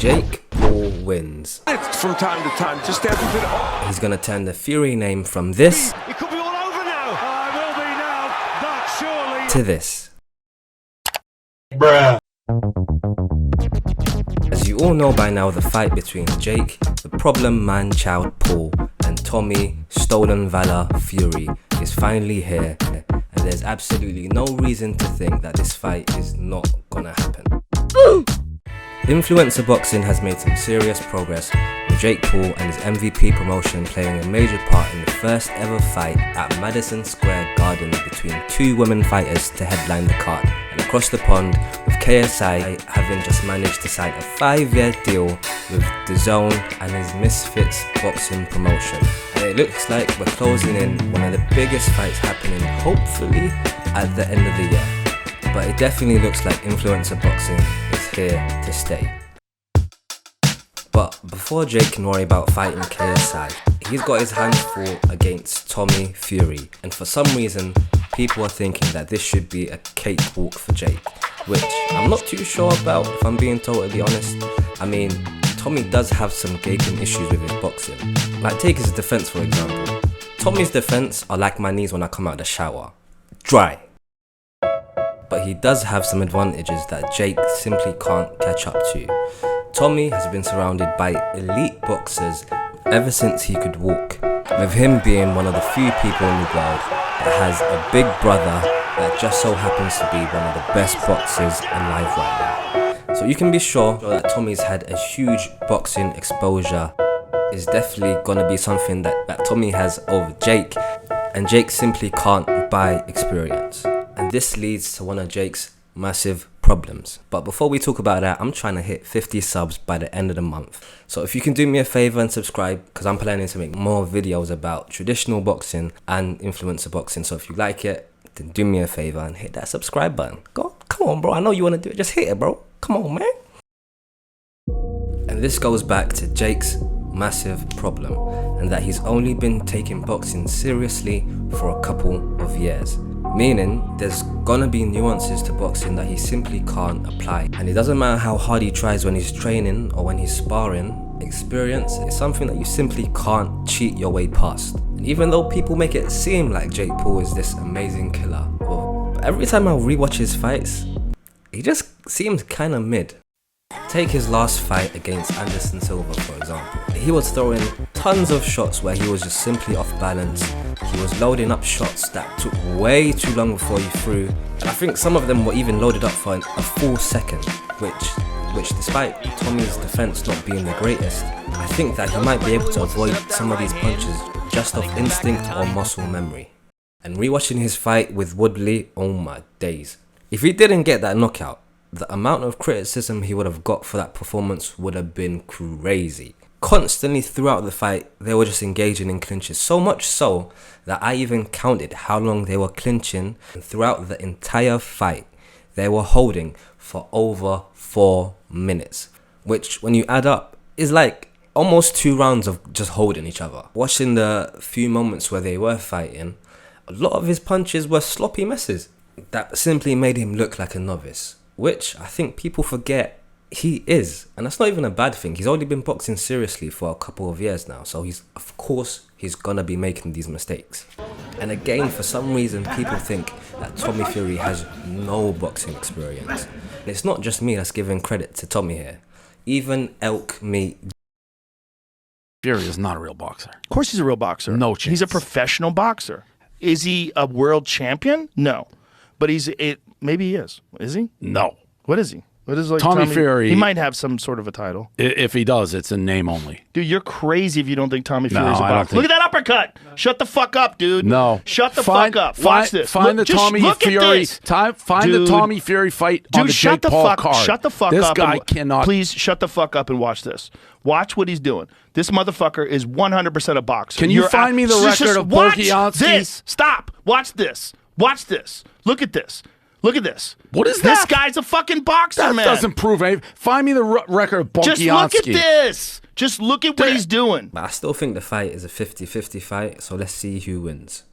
Jake Paul wins. From time to time, just everything. He's gonna turn the Fury name from this It could be all over now. Oh, it will be now. But surely. to this. Bruh. As you all know by now, the fight between Jake, the problem man-child Paul, and Tommy, Stolen Valor Fury is finally here, and there's absolutely no reason to think that this fight is not gonna happen. Influencer Boxing has made some serious progress, with Jake Paul and his MVP promotion playing a major part in the first ever fight at Madison Square Garden between two women fighters to headline the card. And across the pond, with KSI having just managed to sign a 5-year deal with DAZN and his Misfits Boxing promotion. And it looks like we're closing in one of the biggest fights happening, hopefully at the end of the year. But it definitely looks like Influencer Boxing is here to stay. But before Jake can worry about fighting KSI, he's got his hands full against Tommy Fury, and for some reason people are thinking that this should be a cakewalk for Jake, which I'm not too sure about, if I'm being totally honest. I mean, Tommy does have some gaping issues with his boxing. Like, take his defense for example. Tommy's defense are like my knees when I come out of the shower. Dry. But he does have some advantages that Jake simply can't catch up to. Tommy has been surrounded by elite boxers ever since he could walk, with him being one of the few people in the world that has a big brother that just so happens to be one of the best boxers alive right now. So you can be sure that Tommy's had a huge boxing exposure. Is definitely gonna be something that Tommy has over Jake, and Jake simply can't buy experience. And this leads to one of Jake's massive problems. But before we talk about that, I'm trying to hit 50 subs by the end of the month. So if you can do me a favor and subscribe, because I'm planning to make more videos about traditional boxing and influencer boxing. So if you like it, then do me a favor and hit that subscribe button. Come on, bro. I know you want to do it. Just hit it, bro. Come on, man. And this goes back to Jake's massive problem, and that he's only been taking boxing seriously for a couple of years. Meaning, there's gonna be nuances to boxing that he simply can't apply. And it doesn't matter how hard he tries when he's training or when he's sparring, experience is something that you simply can't cheat your way past. And even though people make it seem like Jake Paul is this amazing killer, well, every time I rewatch his fights, he just seems kinda mid. Take his last fight against Anderson Silva for example. He was throwing tons of shots where he was just simply off balance. He was loading up shots that took way too long before he threw, and I think some of them were even loaded up for a full second, which despite Tommy's defense not being the greatest, I think that he might be able to avoid some of these punches just off instinct or muscle memory. And rewatching his fight with Woodley, oh my days. If he didn't get that knockout, the amount of criticism he would have got for that performance would have been crazy. Constantly throughout the fight, they were just engaging in clinches, so much so that I even counted how long they were clinching, and throughout the entire fight, they were holding for over 4 minutes, which when you add up is like almost 2 rounds of just holding each other. Watching the few moments where they were fighting, a lot of his punches were sloppy messes that simply made him look like a novice, which I think people forget he is. And that's not even a bad thing. He's only been boxing seriously for a couple of years now, so of course he's gonna be making these mistakes. And again, for some reason people think that Tommy Fury has no boxing experience. And it's not just me that's giving credit to Tommy here. Even Elk Meat Fury is not a real boxer. Of course he's a real boxer. No chance. He's a professional boxer. Is he a world champion? No. But maybe he is. Is he? No. What is he? What is like Tommy Fury? He might have some sort of a title. If he does, it's in name only. Dude, you're crazy if you don't think Tommy Fury is a I don't boxer. think- Look at that uppercut. Shut the fuck up, dude. No. Shut the fuck up. Watch this. Find Look, the just Tommy look at Fury. this. Find the Dude. Tommy Fury fight on Dude, the shut Jake the Paul fuck. card. Shut the fuck this up. This guy and, cannot. Please shut the fuck up and watch this. Watch what he's doing. This motherfucker is 100% a boxer. Can you find me the record of Volkanovski? This. Stop. Watch this. Watch this. Look at this. Look at this. What is this that? This guy's a fucking boxer, That man. doesn't prove anything. Find me the record of Volkanovski. Just look at this. Just look at what he's doing. But I still think the fight is a 50-50 fight, so let's see who wins.